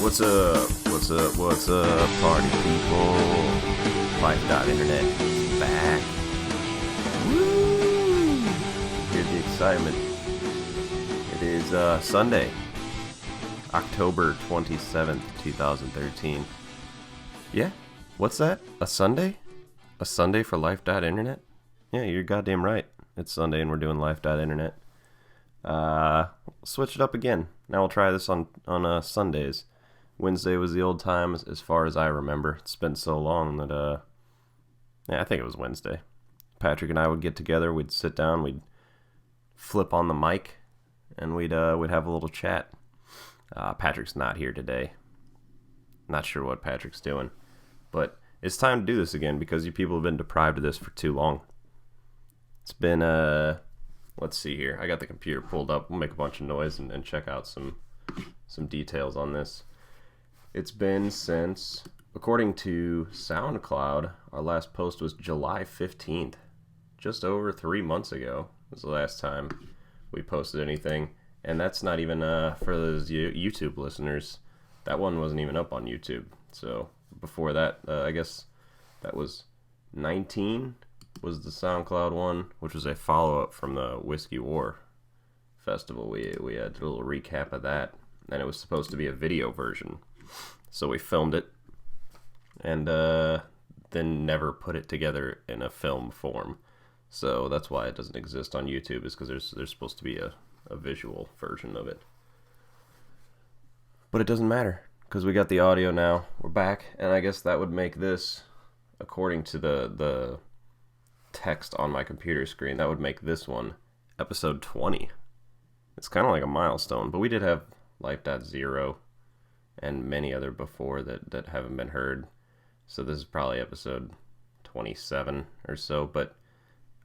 What's up? What's up? What's up, party people? Life.internet is back. Woo! Hear the excitement. It is Sunday, October 27th, 2013. Yeah? What's that? A Sunday? A Sunday for Life.internet? Yeah, you're goddamn right. It's Sunday and we're doing Life.internet. Switch it up again. Now we'll try this on Sundays. Wednesday was the old time as far as I remember. It's been so long that, I think it was Wednesday. Patrick and I would get together, we'd sit down, we'd flip on the mic, and we'd have a little chat. Patrick's not here today. Not sure what Patrick's doing. But it's time to do this again because you people have been deprived of this for too long. It's been, let's see here. I got the computer pulled up. We'll make a bunch of noise and check out some details on this. It's been since, according to SoundCloud, our last post was July 15th. Just over 3 months ago was the last time we posted anything. And that's not even, for those YouTube listeners, that one wasn't even up on YouTube. So before that, I guess that was 19 was the SoundCloud one, which was a follow-up from the Whiskey War Festival. We did a little recap of that, and it was supposed to be a video version. So we filmed it, and then never put it together in a film form. So that's why it doesn't exist on YouTube, is because there's supposed to be a visual version of it. But it doesn't matter, because we got the audio now. We're back, and I guess that would make this, according to the text on my computer screen, that would make this one episode 20. It's kind of like a milestone, but we did have Life.0 and many other before that haven't been heard. So this is probably episode 27 or so, but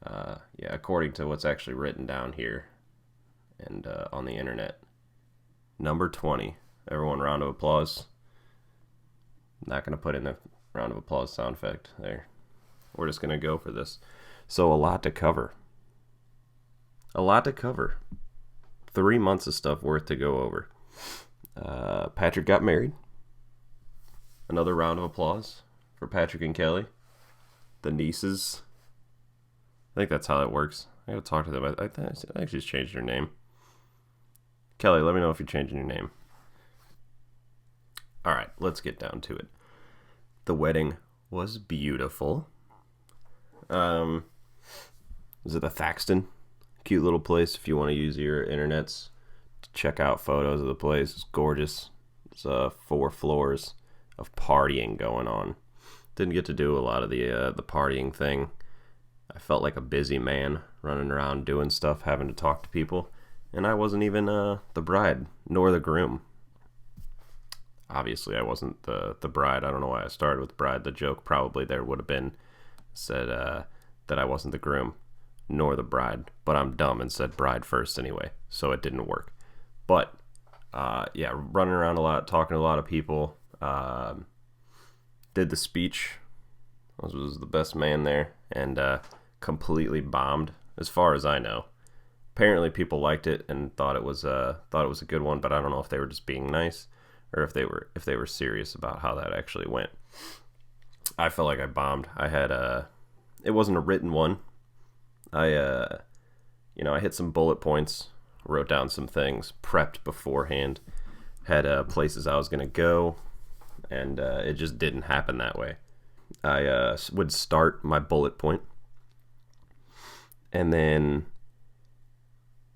yeah, according to what's actually written down here and on the internet, number 20. Everyone, round of applause. Not going to put in the round of applause sound effect there. We're just going to go for this. So a lot to cover. 3 months of stuff worth to go over. Patrick got married. Another round of applause for Patrick and Kelly. The nieces. I think that's how it works. I gotta talk to them. I think she's changed her name. Kelly, let me know if you're changing your name. Alright, let's get down to it. The wedding was beautiful. Is it the Thaxton? Cute little place if you want to use your internets to check out photos of the place. It's gorgeous. It's 4 floors of partying going on. Didn't get to do a lot of the partying thing. I felt like a busy man running around doing stuff, having to talk to people, and I wasn't even the bride nor the groom. Obviously, I wasn't the bride. I don't know why I started with bride. The joke probably there would have been said that I wasn't the groom nor the bride, but I'm dumb and said bride first anyway, so it didn't work. But yeah, running around a lot, talking to a lot of people. Did the speech. Was the best man there, and completely bombed, as far as I know. Apparently, people liked it and thought it was a good one, but I don't know if they were just being nice or if they were serious about how that actually went. I felt like I bombed. I had it wasn't a written one. I hit some bullet points, wrote down some things, prepped beforehand, had places I was going to go, and it just didn't happen that way. I would start my bullet point, and then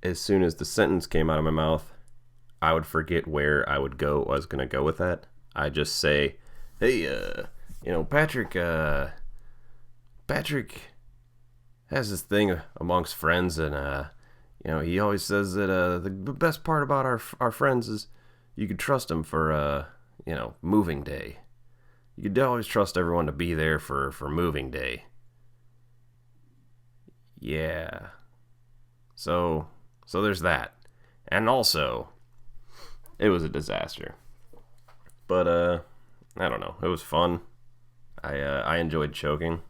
as soon as the sentence came out of my mouth, I would forget where I was going to go with that. I just say, hey, Patrick has this thing amongst friends, and he always says that the best part about our friends is you can trust them for moving day. You could always trust everyone to be there for moving day. Yeah. So there's that. And also, it was a disaster. But I don't know. It was fun. I enjoyed choking.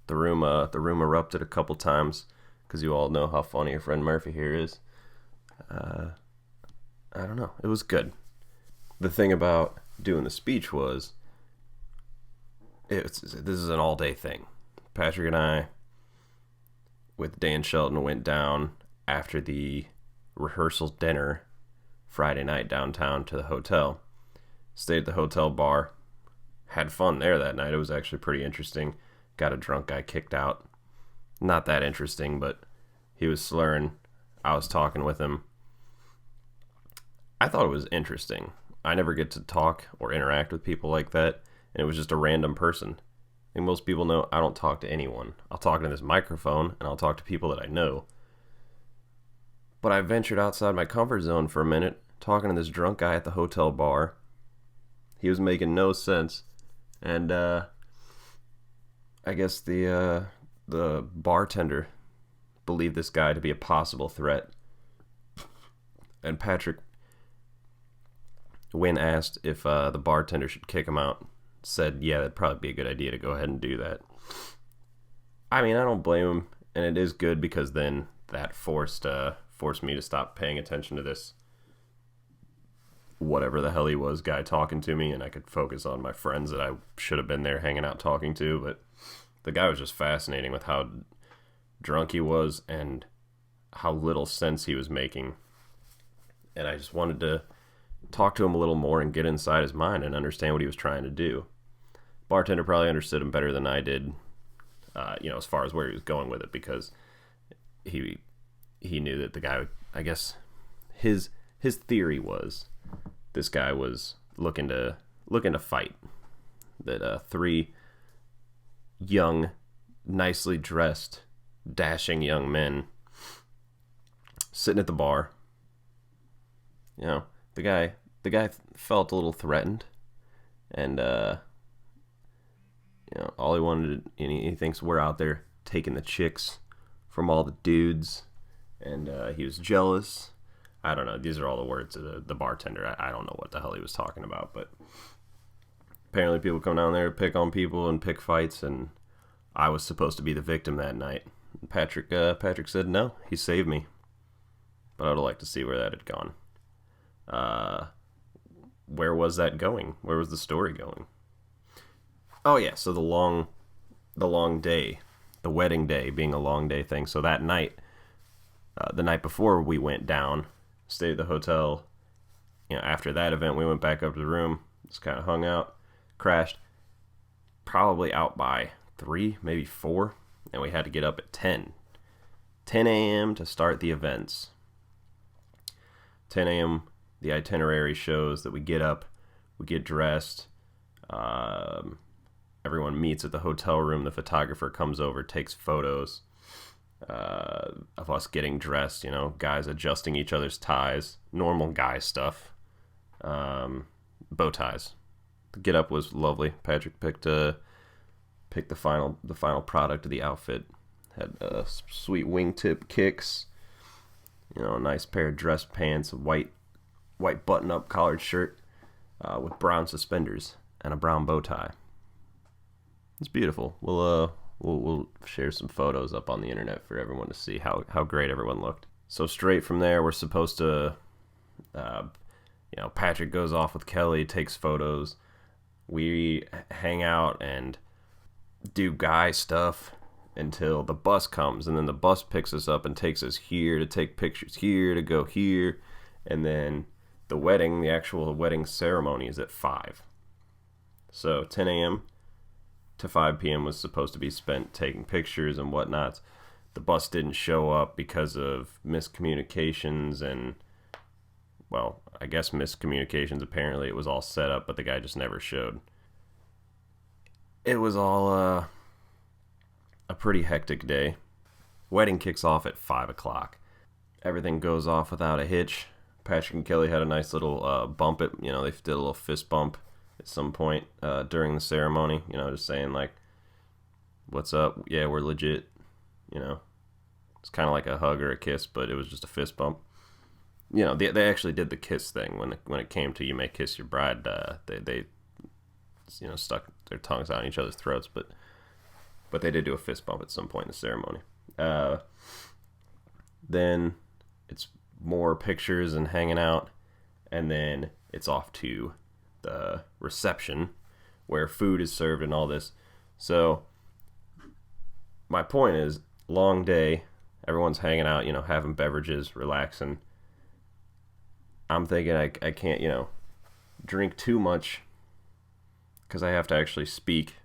The room erupted a couple times because you all know how funny your friend Murphy here is. I don't know. It was good. The thing about doing the speech was, this is an all-day thing. Patrick and I, with Dan Shelton, went down after the rehearsal dinner Friday night downtown to the hotel. Stayed at the hotel bar. Had fun there that night. It was actually pretty interesting. Got a drunk guy kicked out. Not that interesting, but he was slurring. I was talking with him. I thought it was interesting. I never get to talk or interact with people like that, and it was just a random person. I think most people know I don't talk to anyone. I'll talk into this microphone, and I'll talk to people that I know. But I ventured outside my comfort zone for a minute, talking to this drunk guy at the hotel bar. He was making no sense, and I guess the bartender believed this guy to be a possible threat. And Patrick, when asked if the bartender should kick him out, said, yeah, that'd probably be a good idea to go ahead and do that. I mean, I don't blame him, and it is good because then that forced me to stop paying attention to this whatever the hell he was guy talking to me, and I could focus on my friends that I should have been there hanging out talking to. But the guy was just fascinating with how drunk he was and how little sense he was making. And I just wanted to talk to him a little more and get inside his mind and understand what he was trying to do. Bartender probably understood him better than I did, as far as where he was going with it, because he knew that the guy would, I guess, his theory was this guy was looking to fight. That three young, nicely dressed, dashing young men sitting at the bar. The guy felt a little threatened, and all he wanted to, he thinks we're out there taking the chicks from all the dudes, and he was jealous. I don't know. These are all the words of the bartender. I don't know what the hell he was talking about, but apparently people come down there, pick on people, and pick fights, and I was supposed to be the victim that night. Patrick said no, he saved me, but I'd like to see where that had gone. Where was that going? Where was the story going? Oh yeah, so the long day, the wedding day being a long day thing. So that night, the night before we went down, stayed at the hotel. After that event, we went back up to the room, just kind of hung out, crashed, probably out by 3, maybe 4, and we had to get up at 10 a.m. to start the events. 10 a.m. The itinerary shows that we get up, we get dressed, everyone meets at the hotel room, the photographer comes over, takes photos of us getting dressed, guys adjusting each other's ties, normal guy stuff, bow ties. The get up was lovely. Patrick picked the final product of the outfit. Had sweet wingtip kicks, a nice pair of dress pants, a white button-up collared shirt with brown suspenders and a brown bow tie. It's beautiful. We'll share some photos up on the internet for everyone to see how great everyone looked. So straight from there, we're supposed to, Patrick goes off with Kelly, takes photos. We hang out and do guy stuff until the bus comes, and then the bus picks us up and takes us here to take pictures here, to go here, and then the actual wedding ceremony is at 5. So 10 a.m. to 5 p.m. was supposed to be spent taking pictures and whatnot. The bus didn't show up because of miscommunications and, well, I guess miscommunications. Apparently it was all set up, but the guy just never showed. It was all a pretty hectic day. Wedding kicks off at 5 o'clock. Everything goes off without a hitch. Patrick and Kelly had a nice little bump. They did a little fist bump at some point during the ceremony. Just saying like, "What's up? Yeah, we're legit." It's kind of like a hug or a kiss, but it was just a fist bump. They actually did the kiss thing when it came to you may kiss your bride. They stuck their tongues out each other's throats, but they did do a fist bump at some point in the ceremony. Then it's more pictures and hanging out, and then it's off to the reception where food is served and all this. So my point is, long day, everyone's hanging out, having beverages, relaxing. I'm thinking I can't, drink too much because I have to actually speak.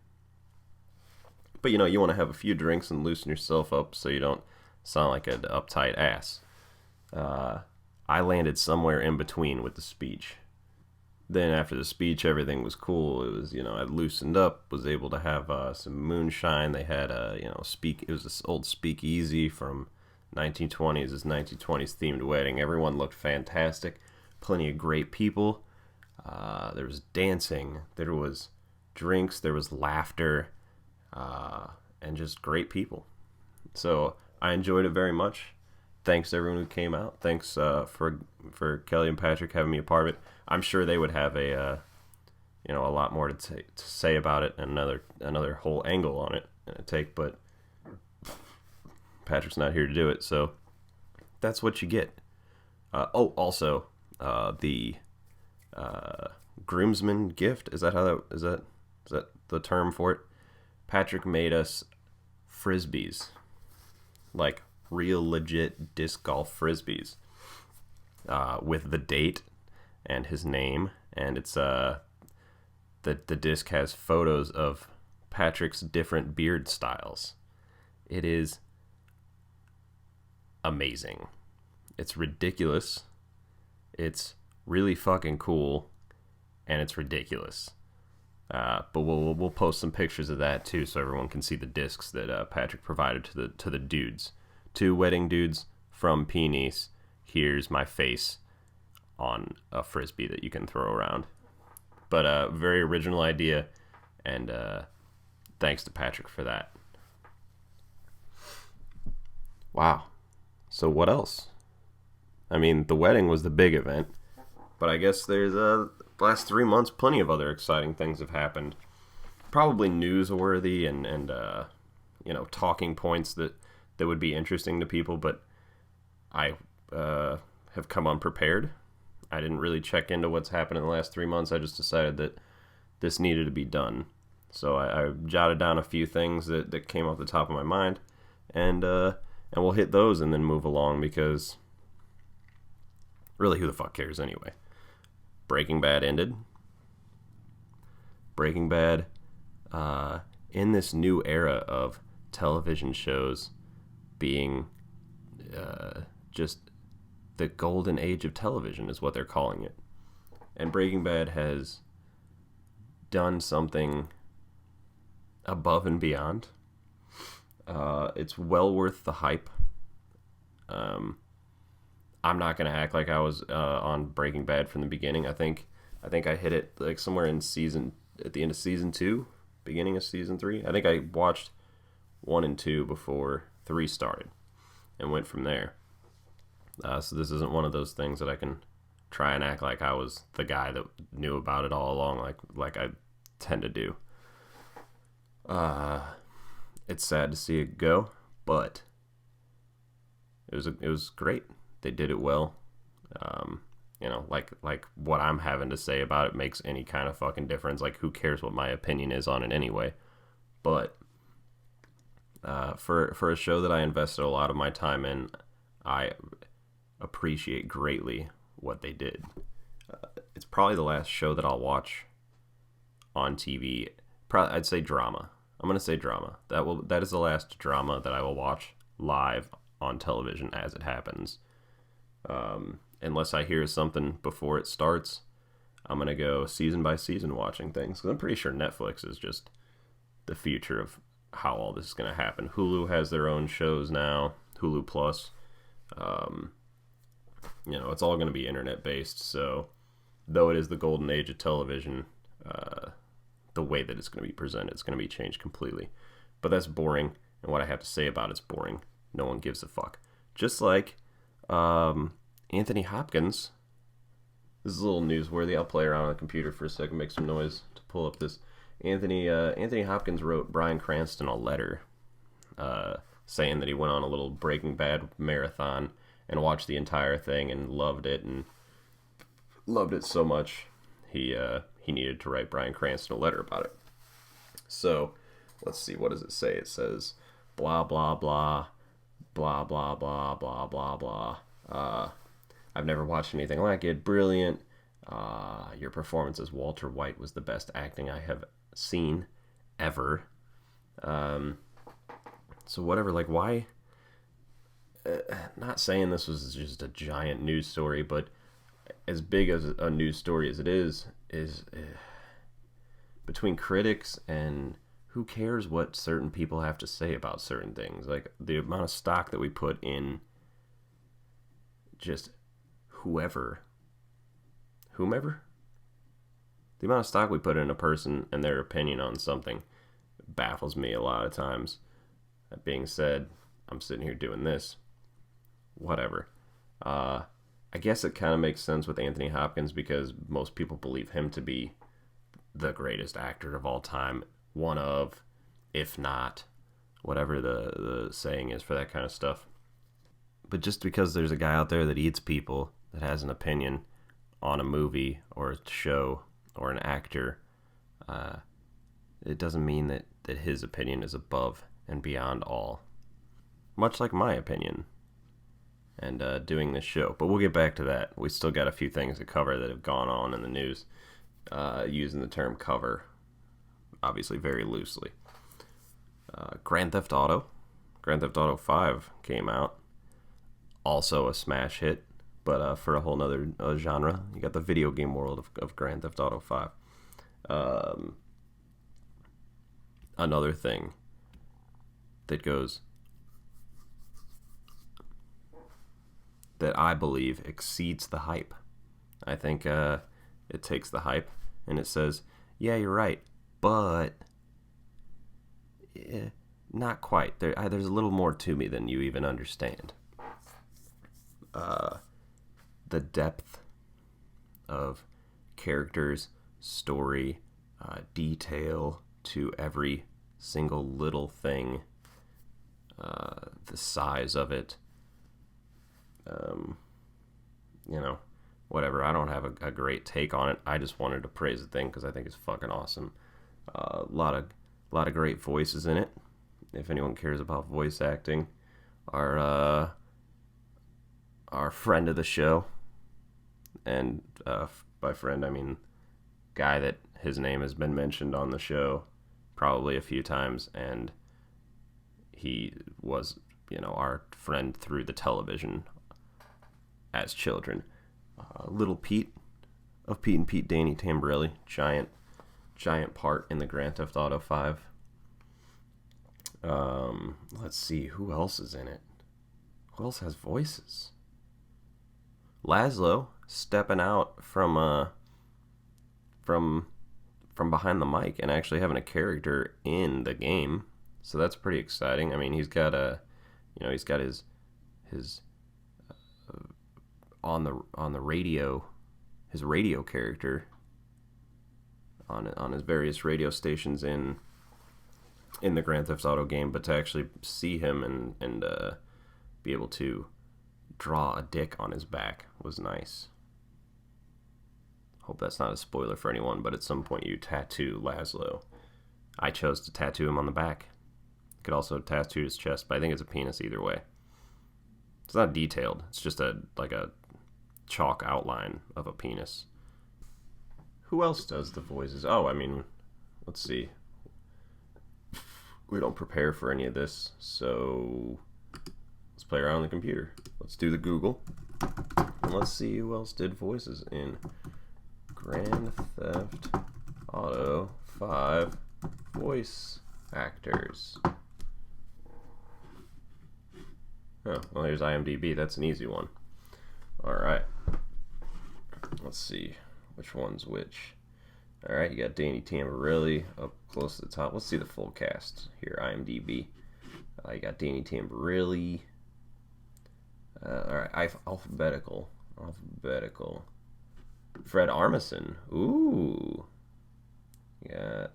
But, you want to have a few drinks and loosen yourself up so you don't sound like an uptight ass. I landed somewhere in between with the speech. Then after the speech, everything was cool. It was, I loosened up, was able to have some moonshine. They had it was this old speakeasy from 1920s, this 1920s themed wedding. Everyone looked fantastic. Plenty of great people. There was dancing. There was drinks. There was laughter. And just great people. So I enjoyed it very much. Thanks to everyone who came out. Thanks for Kelly and Patrick having me a part of it. I'm sure they would have a lot more to say about it and another whole angle on it and a take, but Patrick's not here to do it, so that's what you get. Also, the groomsman gift, is that the term for it? Patrick made us frisbees, like real legit disc golf frisbees, with the date and his name, and it's the disc has photos of Patrick's different beard styles. It is amazing. It's ridiculous. It's really fucking cool, and it's ridiculous. But we'll post some pictures of that too, so everyone can see the discs that Patrick provided to the dudes. 2 wedding dudes from P-Nice. Here's my face on a frisbee that you can throw around. But very original idea, and thanks to Patrick for that. Wow. So what else? I mean, the wedding was the big event, but I guess there's last 3 months, plenty of other exciting things have happened. Probably newsworthy and talking points that would be interesting to people, but I have come unprepared. I didn't really check into what's happened in the last 3 months. I just decided that this needed to be done. So I jotted down a few things that came off the top of my mind, and we'll hit those and then move along, because really, who the fuck cares anyway? Breaking Bad ended. Breaking Bad, in this new era of television shows being just the golden age of television is what they're calling it. And Breaking Bad has done something above and beyond. It's well worth the hype. I'm not gonna act like I was on Breaking Bad from the beginning. I think I hit it like somewhere at the end of season 2, beginning of season 3. I think I watched 1 and 2 before 3 started, and went from there. So this isn't one of those things that I can try and act like I was the guy that knew about it all along, like I tend to do. It's sad to see it go, but it was great. They did it well. Like what I'm having to say about it makes any kind of fucking difference. Like, who cares what my opinion is on it anyway? But for a show that I invested a lot of my time in, I appreciate greatly what they did. It's probably the last show that I'll watch on TV. I'd say drama. I'm gonna say drama. That is the last drama that I will watch live on television as it happens. Unless I hear something before it starts, I'm gonna go season by season watching things, because I'm pretty sure Netflix is just the future of how all this is gonna happen. Hulu has their own shows now, Hulu Plus. It's all gonna be internet based. So, though it is the golden age of television, the way that it's gonna be presented, it's gonna be changed completely. But that's boring, and what I have to say about it's boring. No one gives a fuck. Just like Anthony Hopkins. This is a little newsworthy. I'll play around on the computer for a second, make some noise to pull up this. Anthony Hopkins wrote Bryan Cranston a letter saying that he went on a little Breaking Bad marathon and watched the entire thing and loved it so much. He he needed to write Bryan Cranston a letter about it. So, let's see, what does it say? It says, blah, blah, blah, blah, blah, blah, blah, blah, blah. I've never watched anything like it. Brilliant. Your performance as Walter White was the best acting I have seen ever. So whatever, like, why? Not saying this was just a giant news story, but as big as a news story as it is between critics and who cares what certain people have to say about certain things. Like, the amount of stock that we put in just whomever. The amount of stock we put in a person and their opinion on something baffles me a lot of times. That being said, I'm sitting here doing this. Whatever. I guess it kind of makes sense with Anthony Hopkins because most people believe him to be the greatest actor of all time. One of, if not, whatever the saying is for that kind of stuff. But just because there's a guy out there that eats people, that has an opinion on a movie or a show or an actor, it doesn't mean that his opinion is above and beyond all. Much like my opinion and doing this show. But we'll get back to that. We still got a few things to cover that have gone on in the news, using the term cover, obviously very loosely. Grand Theft Auto 5 came out. Also a smash hit, but for a whole nother genre. You got the video game world of Grand Theft Auto 5. Another thing that goes, that I believe exceeds the hype. I think it takes the hype and it says, yeah, you're right, but not quite. There's a little more to me than you even understand. The depth of characters, story, detail to every single little thing, the size of it, whatever. I don't have a great take on it. I just wanted to praise the thing because I think it's fucking awesome. A lot of great voices in it. If anyone cares about voice acting, our friend of the show, and by friend I mean guy that his name has been mentioned on the show probably a few times, and he was, our friend through the television as children. Little Pete of Pete and Pete, Danny Tamborelli, giant part in the Grand Theft Auto 5. Let's see, who else is in it? Who else has voices? Laszlo stepping out from behind the mic and actually having a character in the game, so that's pretty exciting. I mean, he's got his on the radio, his radio character on his various radio stations in the Grand Theft Auto game, but to actually see him and be able to draw a dick on his back was nice. Hope that's not a spoiler for anyone, but at some point you tattoo Laszlo. I chose to tattoo him on the back. Could also tattoo his chest, but I think it's a penis either way. It's not detailed. It's just a chalk outline of a penis. Who else does the voices? Oh, I mean, let's see. We don't prepare for any of this, so let's play around on the computer. Let's do the Google. And let's see who else did voices in Grand Theft Auto 5 voice actors. Oh, well, here's IMDb. That's an easy one. Alright. Let's see which one's which. Alright, you got Danny Tamborelli up close to the top. Let's see the full cast here, IMDb. You got Danny Tamborelli. Alright, alphabetical. Fred Armisen. Ooh. You got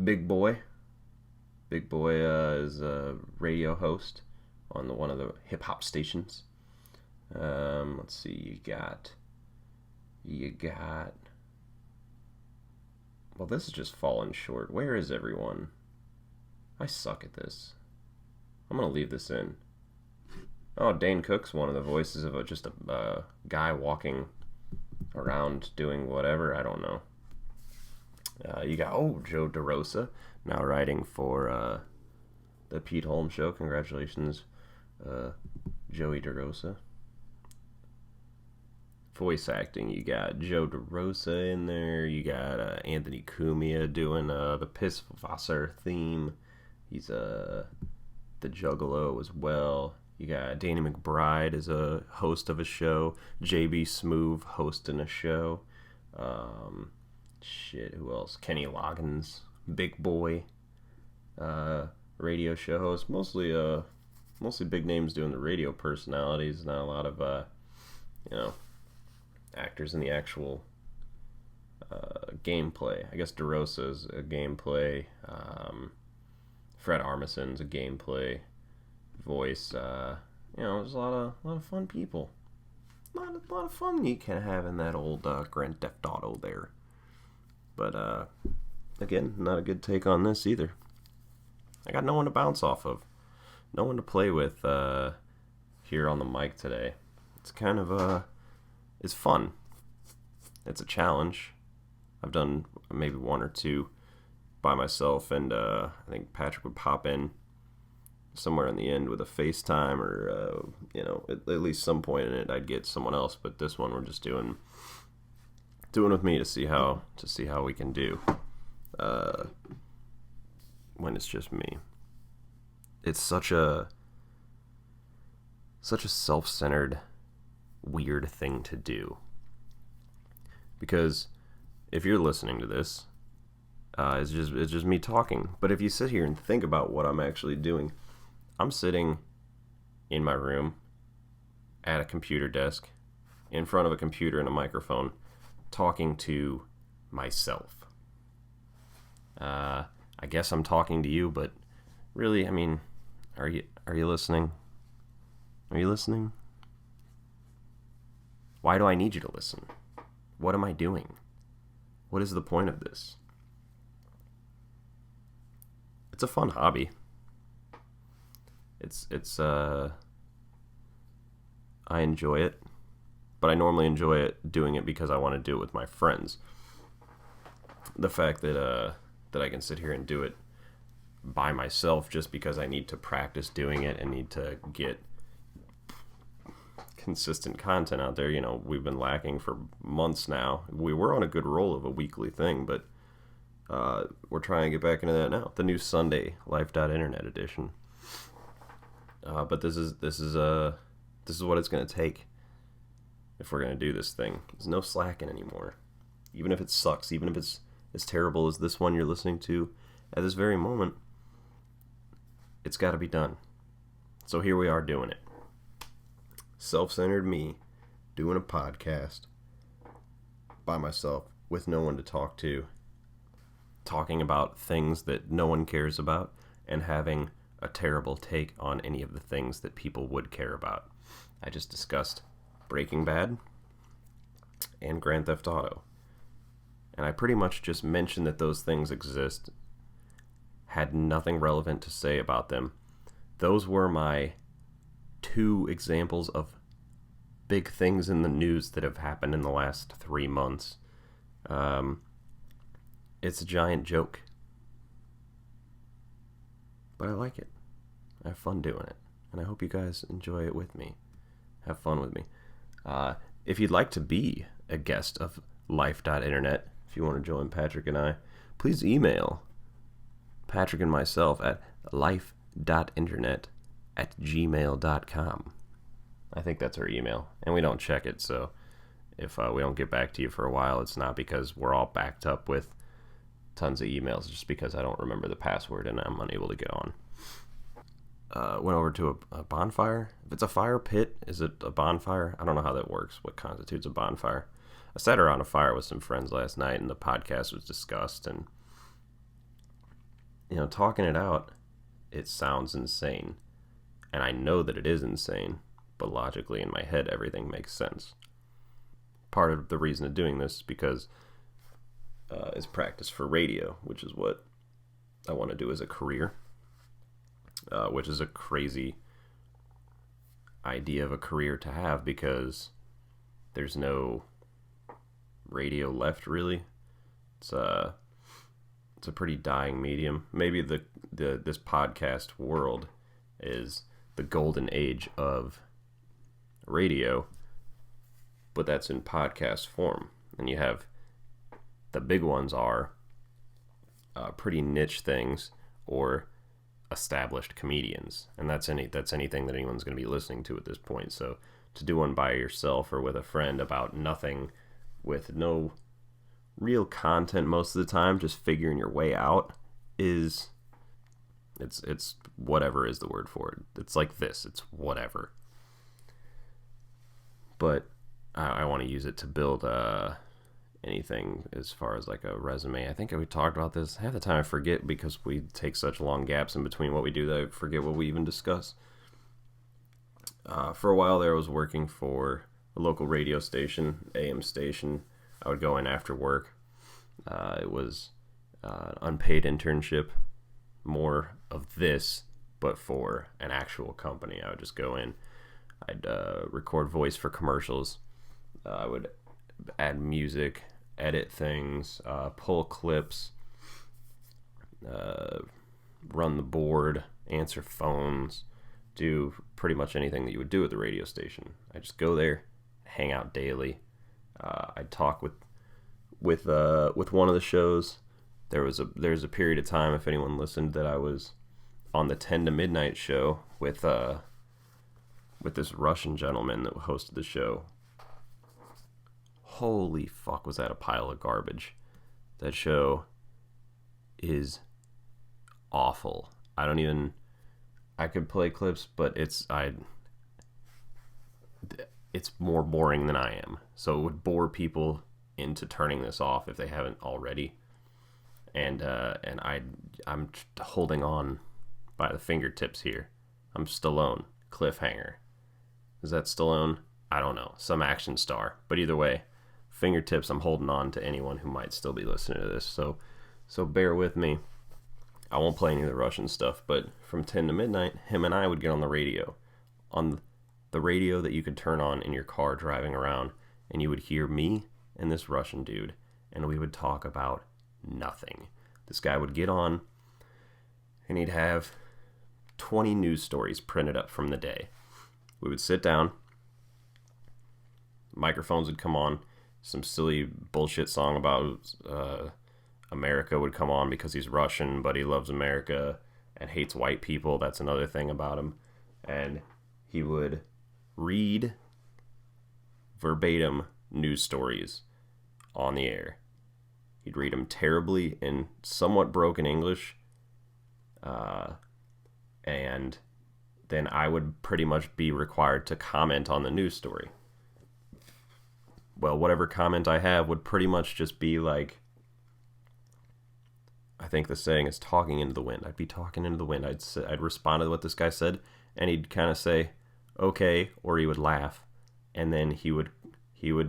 Big Boy. Big Boy is a radio host on one of the hip hop stations. Let's see, you got You got... Well, this is just falling short. Where is everyone? I suck at this. I'm going to leave this in. Oh, Dane Cook's one of the voices of just a guy walking around doing whatever. I don't know. You got, Joe DeRosa, now writing for the Pete Holmes Show. Congratulations, Joey DeRosa. Voice acting, you got Joe DeRosa in there. You got Anthony Cumia doing the Pisswasser theme. He's the Juggalo as well. You got Danny McBride as a host of a show. JB Smoove hosting a show. Who else? Kenny Loggins, Big Boy, radio show host. Mostly big names doing the radio personalities. Not a lot of actors in the actual gameplay. I guess DeRosa's a gameplay. Fred Armisen's a gameplay voice. There's a lot of fun people. A lot of fun you can have in that old Grand Theft Auto there. But again, not a good take on this either. I got no one to bounce off of, no one to play with here on the mic today. It's kind of it's fun. It's a challenge. I've done maybe one or two by myself, and I think Patrick would pop in somewhere in the end with a FaceTime, or at least some point in it I'd get someone else. But this one we're just doing with me to see how we can do when it's just me. It's such a self-centered, weird thing to do, because if you're listening to this, it's just me talking. But if you sit here and think about what I'm actually doing, I'm sitting in my room at a computer desk in front of a computer and a microphone, talking to myself. I guess I'm talking to you, but really, I mean, are you listening? Are you listening? Why do I need you to listen? What am I doing? What is the point of this? It's a fun hobby. I enjoy it, but I normally enjoy it doing it because I want to do it with my friends. The fact that I can sit here and do it by myself just because I need to practice doing it and need to get consistent content out there. We've been lacking for months now. We were on a good roll of a weekly thing, but we're trying to get back into that now. The new Sunday Life.Internet edition. But this is what it's going to take if we're going to do this thing. There's no slacking anymore. Even if it sucks, even if it's as terrible as this one you're listening to at this very moment, it's got to be done. So here we are doing it. Self-centered me doing a podcast by myself with no one to talk to, talking about things that no one cares about, and having a terrible take on any of the things that people would care about. I just discussed Breaking Bad and Grand Theft Auto, and I pretty much just mentioned that those things exist, had nothing relevant to say about them. Those were my 2 examples of big things in the news that have happened in the last 3 months. It's a giant joke, but I like it. I have fun doing it, and I hope you guys enjoy it with me. Have fun with me. If you'd like to be a guest of Life.Internet, if you want to join Patrick and I, please email Patrick and myself at life.internet@gmail.com. I think that's our email, and we don't check it, so if we don't get back to you for a while, it's not because we're all backed up with tons of emails, it's just because I don't remember the password and I'm unable to get on. Went over to a bonfire. If it's a fire pit, is it a bonfire? I don't know how that works, what constitutes a bonfire. I sat around a fire with some friends last night, and the podcast was discussed, and talking it out, it sounds insane, and I know that it is insane, but logically in my head everything makes sense. part of the reason of doing this is because it's practice for radio, which is what I want to do as a career, which is a crazy idea of a career to have because there's no radio left really. It's a pretty dying medium. Maybe this podcast world is the golden age of radio, but that's in podcast form. And you have the big ones are pretty niche things or established comedians, and that's anything that anyone's going to be listening to at this point. So to do one by yourself or with a friend about nothing, with no real content most of the time, just figuring your way out, is it's whatever is the word for it. It's like this. It's whatever. But I want to use it to build anything as far as like a resume. I think we talked about this. Half the time I forget because we take such long gaps in between what we do that I forget what we even discuss. For a while there, I was working for a local radio station, AM station. I would go in after work. It was an unpaid internship, more of this, but for an actual company. I would just go in. I'd record voice for commercials. I would add music, edit things, pull clips, run the board, answer phones, do pretty much anything that you would do at the radio station. I just go there, hang out daily. I'd talk with one of the shows. There was a period of time, if anyone listened, that I was on the 10 to midnight show with this Russian gentleman that hosted the show. Holy fuck, was that a pile of garbage. That show is awful. I could play clips, but it's more boring than I am. So it would bore people into turning this off if they haven't already. And I'm holding on by the fingertips here. I'm Stallone. Cliffhanger. Is that Stallone? I don't know. Some action star. But either way, fingertips, I'm holding on to anyone who might still be listening to this. So bear with me. I won't play any of the Russian stuff, but from 10 to midnight, him and I would get on the radio. On the radio that you could turn on in your car driving around, and you would hear me and this Russian dude, and we would talk about nothing. This guy would get on, and he'd have 20 news stories printed up from the day. We would sit down, microphones would come on, some silly bullshit song about America would come on because he's Russian, but he loves America and hates white people. That's another thing about him. And he would read verbatim news stories on the air. He'd read them terribly in somewhat broken English. And then I would pretty much be required to comment on the news story. Well, whatever comment I have would pretty much just be like, I think the saying is talking into the wind. I'd be talking into the wind. I'd respond to what this guy said, and he'd kind of say, okay, or he would laugh, and then he would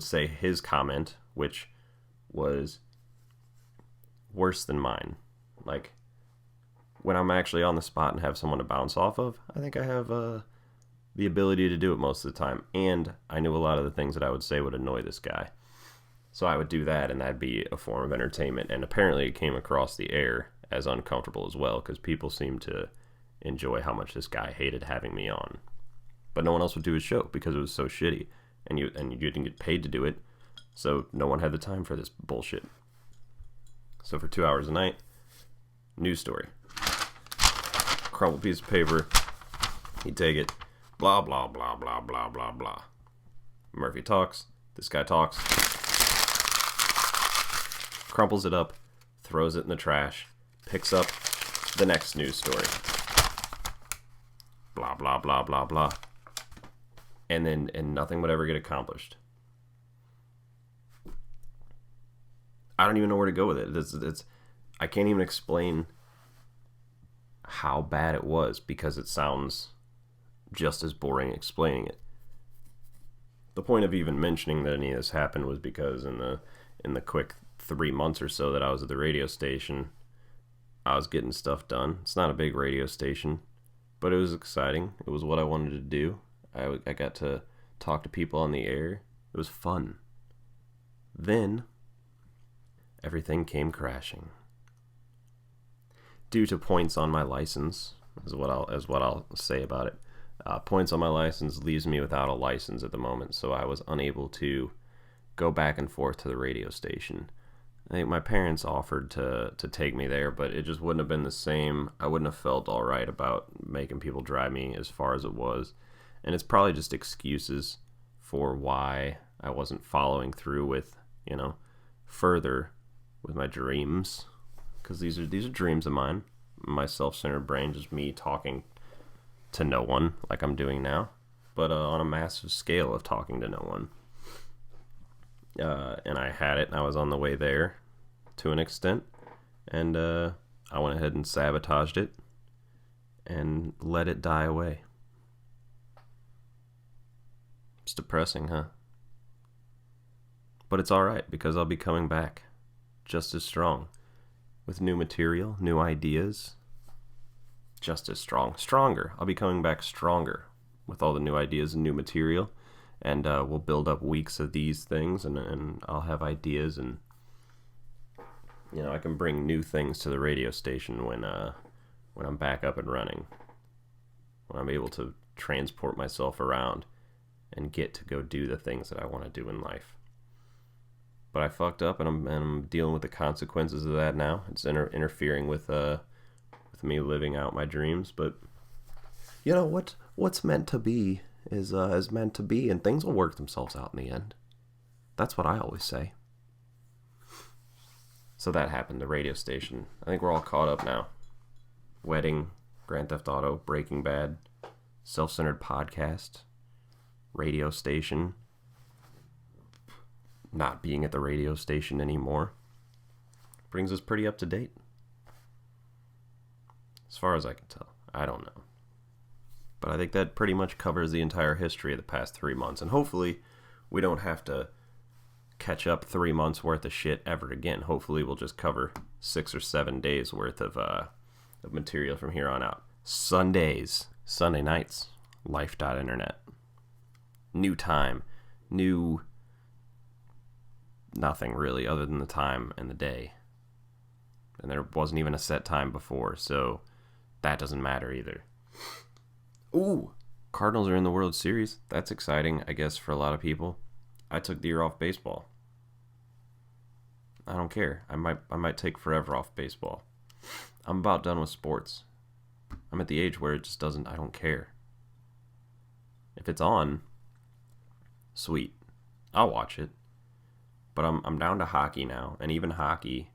say his comment, which was worse than mine. Like, when I'm actually on the spot and have someone to bounce off of, I think I have the ability to do it most of the time. And I knew a lot of the things that I would say would annoy this guy. So I would do that, and that'd be a form of entertainment. And apparently it came across the air as uncomfortable as well, because people seemed to enjoy how much this guy hated having me on. But no one else would do his show because it was so shitty. And you didn't get paid to do it, so no one had the time for this bullshit. So for 2 hours a night, news story. Crumpled piece of paper. He'd take it. Blah, blah, blah, blah, blah, blah, blah. Murphy talks. This guy talks. Crumples it up. Throws it in the trash. Picks up the next news story. Blah, blah, blah, blah, blah. And nothing would ever get accomplished. I don't even know where to go with it. I can't even explain how bad it was because it sounds just as boring explaining it. the point of even mentioning that any of this happened was because in the quick 3 months or so that I was at the radio station, I was getting stuff done. It's not a big radio station, but it was exciting. It was what I wanted to do. I got to talk to people on the air. It was fun. Then everything came crashing. Due to points on my license, is what I'll say about it. Points on my license leaves me without a license at the moment, so I was unable to go back and forth to the radio station. I think my parents offered to take me there, but it just wouldn't have been the same. I wouldn't have felt all right about making people drive me as far as it was. And it's probably just excuses for why I wasn't following through with, further with my dreams. Because these are dreams of mine. My self-centered brain, just me talking to no one like I'm doing now, but on a massive scale of talking to no one. And I had it, and I was on the way there to an extent, and I went ahead and sabotaged it and let it die away. It's depressing, huh? But it's alright, because I'll be coming back just as strong, with new material, new ideas. Just as stronger. I'll be coming back stronger with all the new ideas and new material, and we'll build up weeks of these things, and I'll have ideas, and I can bring new things to the radio station when I'm back up and running, when I'm able to transport myself around and get to go do the things that I want to do in life. But I fucked up, and I'm dealing with the consequences of that now. It's interfering with me living out my dreams, but what's meant to be is meant to be, and things will work themselves out in the end. That's what I always say. So that happened, the radio station. I think we're all caught up now. Wedding, Grand Theft Auto, Breaking Bad, self-centered podcast, radio station, not being at the radio station anymore. Brings us pretty up to date. As far as I can tell. I don't know. But I think that pretty much covers the entire history of the past 3 months. And hopefully we don't have to catch up 3 months worth of shit ever again. Hopefully we'll just cover 6 or 7 days worth of material from here on out. Sunday nights, life.internet. New time. New nothing really other than the time and the day. And there wasn't even a set time before, so that doesn't matter either. Ooh, Cardinals are in the World Series. That's exciting, I guess, for a lot of people. I took the year off baseball. I don't care. I might take forever off baseball. I'm about done with sports. I'm at the age where I don't care. If it's on, sweet. I'll watch it. But I'm down to hockey now, and even hockey,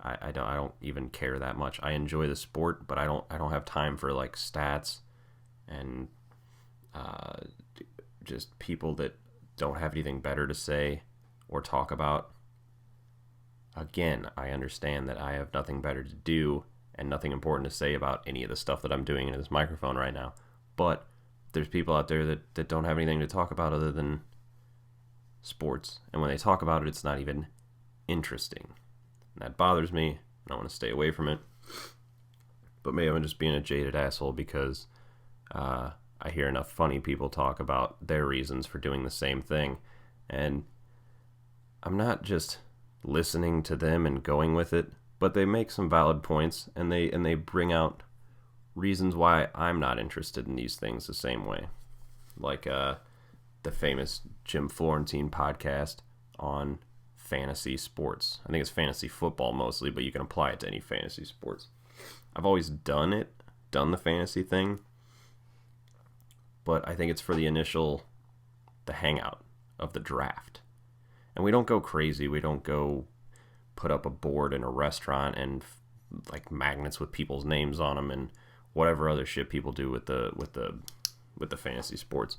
I don't even care that much. I enjoy the sport, but I don't have time for like stats and just people that don't have anything better to say or talk about. Again, I understand that I have nothing better to do and nothing important to say about any of the stuff that I'm doing in this microphone right now. But there's people out there that don't have anything to talk about other than sports. And when they talk about it, it's not even interesting. And that bothers me, and I want to stay away from it. But maybe I'm just being a jaded asshole because I hear enough funny people talk about their reasons for doing the same thing. And I'm not just listening to them and going with it, but they make some valid points, and they bring out reasons why I'm not interested in these things the same way. Like the famous Jim Florentine podcast on fantasy sports. I think it's fantasy football mostly, but you can apply it to any fantasy sports. I've always done the fantasy thing, but I think it's for the hangout of the draft. And we don't go crazy. We don't go put up a board in a restaurant and like magnets with people's names on them and whatever other shit people do with the fantasy sports.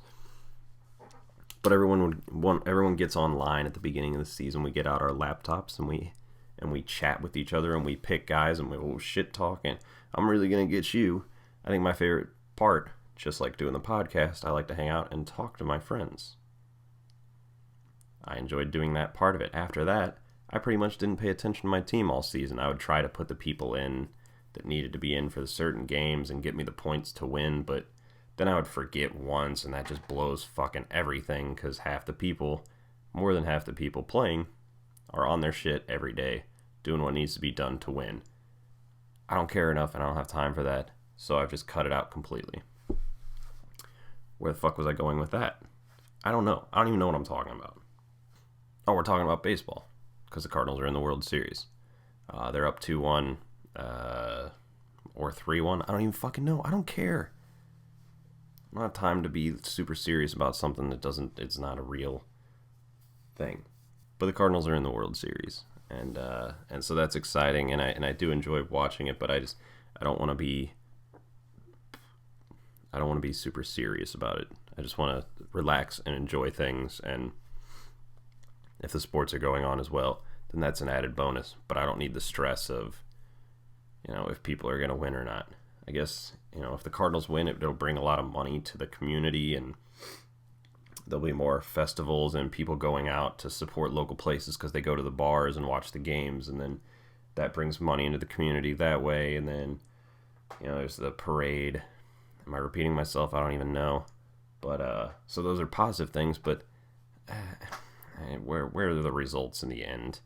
But everyone gets online at the beginning of the season. We get out our laptops and we chat with each other and we pick guys and we shit talk, and I'm really gonna get you. I think my favorite part, just like doing the podcast, I like to hang out and talk to my friends I enjoyed doing that part of it. After that, I pretty much didn't pay attention to my team all season. I would try to put the people in that needed to be in for the certain games and get me the points to win, but then I would forget once, and that just blows fucking everything, because more than half the people playing, are on their shit every day, doing what needs to be done to win. I don't care enough, and I don't have time for that, so I've just cut it out completely. Where the fuck was I going with that? I don't know. I don't even know what I'm talking about. Oh, we're talking about baseball, because the Cardinals are in the World Series. They're up 2-1, or 3-1. I don't even fucking know. I don't care. I don't have time to be super serious about something it's not a real thing. But the Cardinals are in the World Series, and so that's exciting, and I do enjoy watching it, but I don't want to be super serious about it. I just want to relax and enjoy things, and if the sports are going on as well, then that's an added bonus. But I don't need the stress of, if people are going to win or not. I guess, if the Cardinals win, it'll bring a lot of money to the community, and there'll be more festivals and people going out to support local places because they go to the bars and watch the games, and then that brings money into the community that way. And then, there's the parade. Am I repeating myself? I don't even know. But, so those are positive things, but where are the results in the end?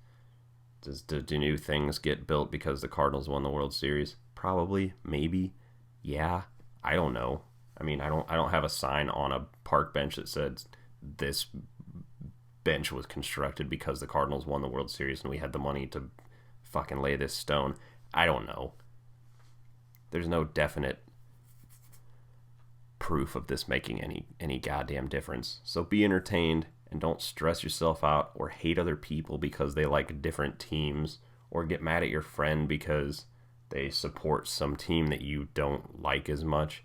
Do new things get built because the Cardinals won the World Series? Probably, maybe, yeah. I don't know. I mean, I don't have a sign on a park bench that says this bench was constructed because the Cardinals won the World Series and we had the money to fucking lay this stone. I don't know. There's no definite proof of this making any goddamn difference. So be entertained and don't stress yourself out or hate other people because they like different teams, or get mad at your friend because they support some team that you don't like as much.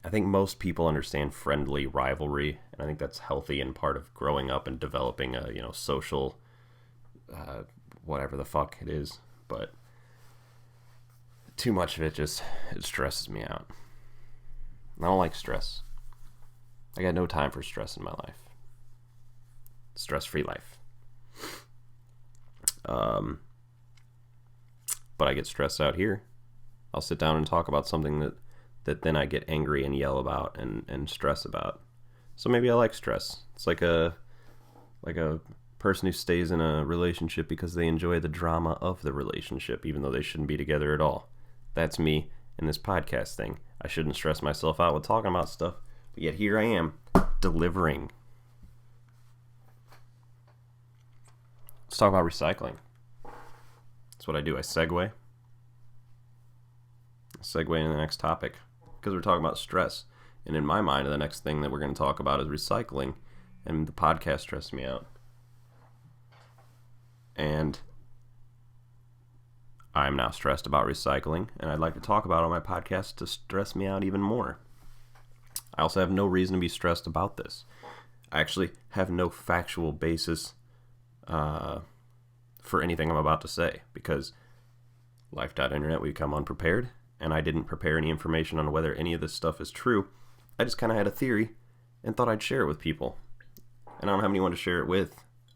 I think most people understand friendly rivalry, and I think that's healthy and part of growing up and developing a social whatever the fuck it is. But too much of it stresses me out. I don't like stress. I got no time for stress in my life. Stress-free life. But I get stressed out here. I'll sit down and talk about something that then I get angry and yell about and stress about. So maybe I like stress. It's like a person who stays in a relationship because they enjoy the drama of the relationship, even though they shouldn't be together at all. That's me in this podcast thing. I shouldn't stress myself out with talking about stuff, but yet here I am, delivering. Let's talk about recycling. That's what I do. I segue into the next topic because we're talking about stress. And in my mind, the next thing that we're going to talk about is recycling, and the podcast stressed me out. And I'm now stressed about recycling, and I'd like to talk about it on my podcast to stress me out even more. I also have no reason to be stressed about this. I actually have no factual basis for anything I'm about to say, because Life.Internet, we come unprepared, and I didn't prepare any information on whether any of this stuff is true. I just kind of had a theory and thought I'd share it with people. And I don't have anyone to share it with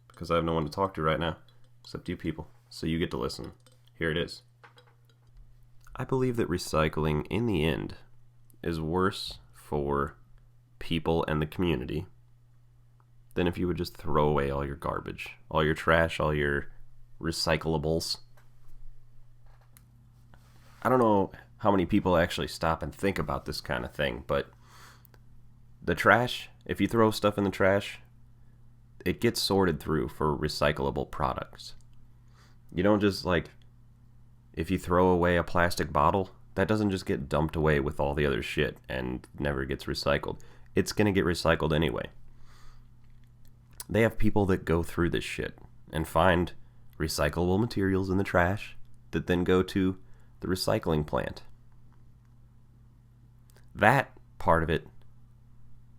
because I have no one to talk to right now except you people. So you get to listen. Here it is. I believe that recycling, in the end, is worse for people and the community than if you would just throw away all your garbage, all your trash, all your recyclables. I don't know how many people actually stop and think about this kind of thing, but the trash, if you throw stuff in the trash, it gets sorted through for recyclable products. You don't just, if you throw away a plastic bottle, that doesn't just get dumped away with all the other shit and never gets recycled. It's going to get recycled anyway. They have people that go through this shit and find recyclable materials in the trash that then go to the recycling plant. That part of it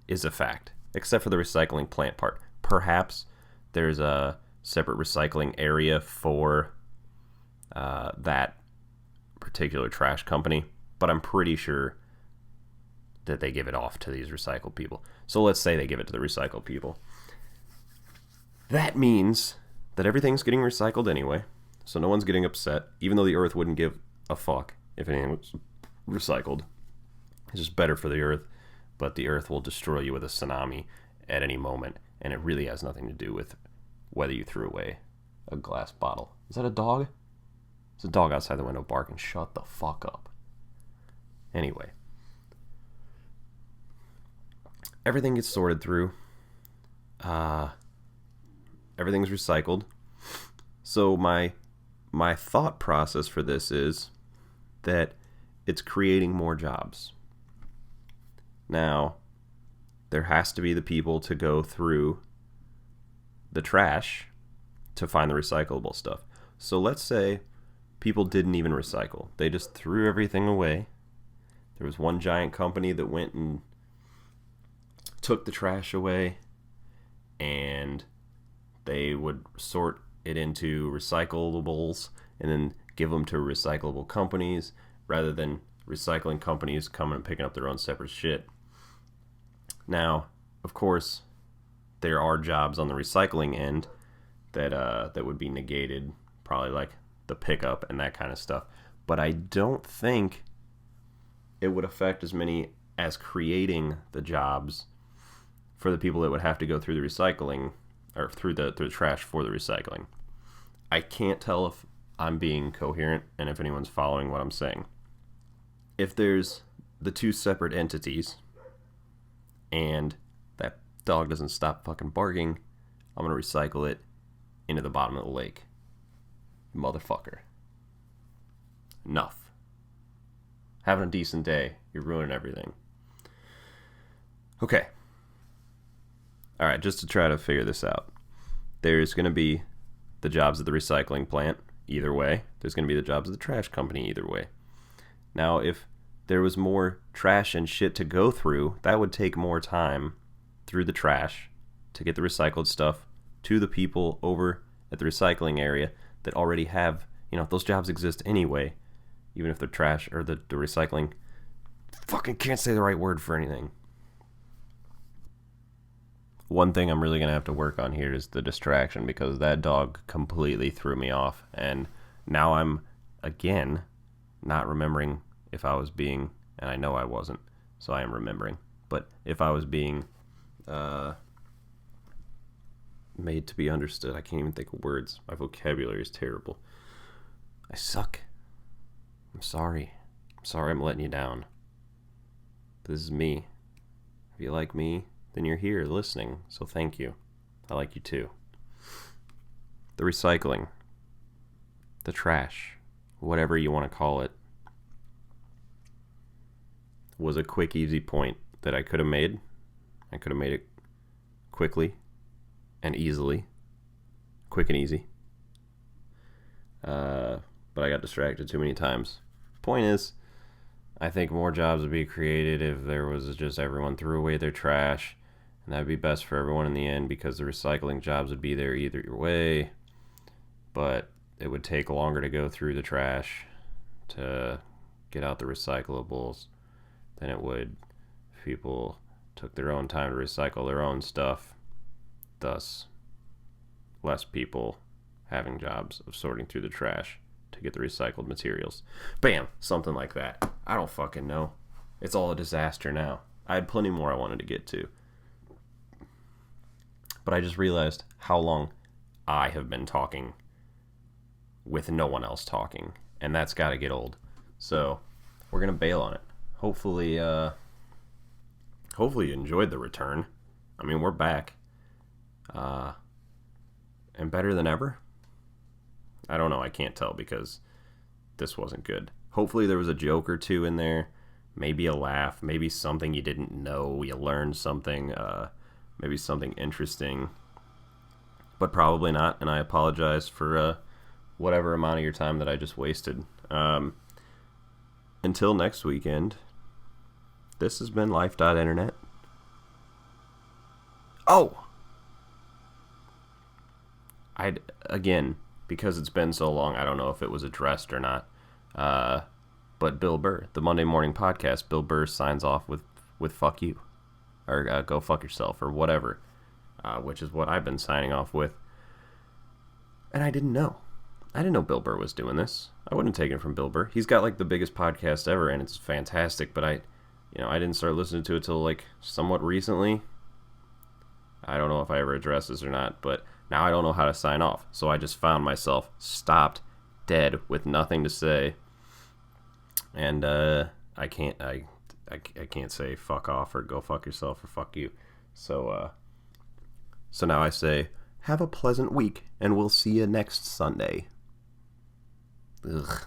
is a fact, except for the recycling plant part. Perhaps there's a separate recycling area for that particular trash company, but I'm pretty sure that they give it off to these recycle people. So let's say they give it to the recycle people. That means that everything's getting recycled anyway, so no one's getting upset, even though the Earth wouldn't give a fuck if anything was recycled. It's just better for the Earth, but the Earth will destroy you with a tsunami at any moment, and it really has nothing to do with whether you threw away a glass bottle. Is that a dog? There's a dog outside the window barking. Shut the fuck up. Anyway. Everything gets sorted through. Everything's recycled. So my thought process for this is that it's creating more jobs. Now, there has to be the people to go through the trash to find the recyclable stuff. So let's say people didn't even recycle. They just threw everything away. There was one giant company that went and took the trash away, and they would sort it into recyclables and then give them to recyclable companies rather than recycling companies coming and picking up their own separate shit. Now, of course, there are jobs on the recycling end that would be negated, probably like the pickup and that kind of stuff. But I don't think it would affect as many as creating the jobs for the people that would have to go through the recycling or through the trash for the recycling. I can't tell if I'm being coherent and if anyone's following what I'm saying. If there's the two separate entities and that dog doesn't stop fucking barking, I'm going to recycle it into the bottom of the lake. Motherfucker. Enough. Having a decent day. You're ruining everything. Okay. Alright, just to try to figure this out. There's going to be the jobs at the recycling plant, either way. There's going to be the jobs at the trash company, either way. Now, if there was more trash and shit to go through, that would take more time through the trash to get the recycled stuff to the people over at the recycling area that already have, those jobs exist anyway, even if they're trash or the recycling. Fucking can't say the right word for anything. One thing I'm really going to have to work on here is the distraction, because that dog completely threw me off. And now I'm, again, not remembering if I was being, and I know I wasn't, so I am remembering. But if I was being made to be understood, I can't even think of words. My vocabulary is terrible. I suck. I'm sorry. I'm sorry I'm letting you down. This is me. If you like me, then you're here listening, so thank you. I like you too. The recycling, the trash, whatever you want to call it, was a quick, easy point that I could have made. I could have made it quickly and easily. Quick and easy. But I got distracted too many times. Point is, I think more jobs would be created if there was just everyone threw away their trash. And that would be best for everyone in the end, because the recycling jobs would be there either way. But it would take longer to go through the trash to get out the recyclables than it would if people took their own time to recycle their own stuff. Thus, less people having jobs of sorting through the trash to get the recycled materials. Bam! Something like that. I don't fucking know. It's all a disaster now. I had plenty more I wanted to get to. But I just realized how long I have been talking with no one else talking. And that's got to get old. So, we're going to bail on it. Hopefully you enjoyed the return. I mean, we're back. And better than ever? I don't know. I can't tell because this wasn't good. Hopefully there was a joke or two in there. Maybe a laugh. Maybe something you didn't know. You learned something. Maybe something interesting. But probably not. And I apologize for whatever amount of your time that I just wasted. Until next weekend, this has been Life.Internet. Oh! Again, because it's been so long, I don't know if it was addressed or not. But Bill Burr, the Monday Morning Podcast, Bill Burr signs off with fuck you. Or go fuck yourself, or whatever. Which is what I've been signing off with. And I didn't know. I didn't know Bill Burr was doing this. I wouldn't have taken it from Bill Burr. He's got like the biggest podcast ever, and it's fantastic. But I didn't start listening to it till like somewhat recently. I don't know if I ever addressed this or not, but now I don't know how to sign off. So I just found myself stopped dead with nothing to say, and I can't say fuck off or go fuck yourself or fuck you. So now I say have a pleasant week, and we'll see you next Sunday. Ugh.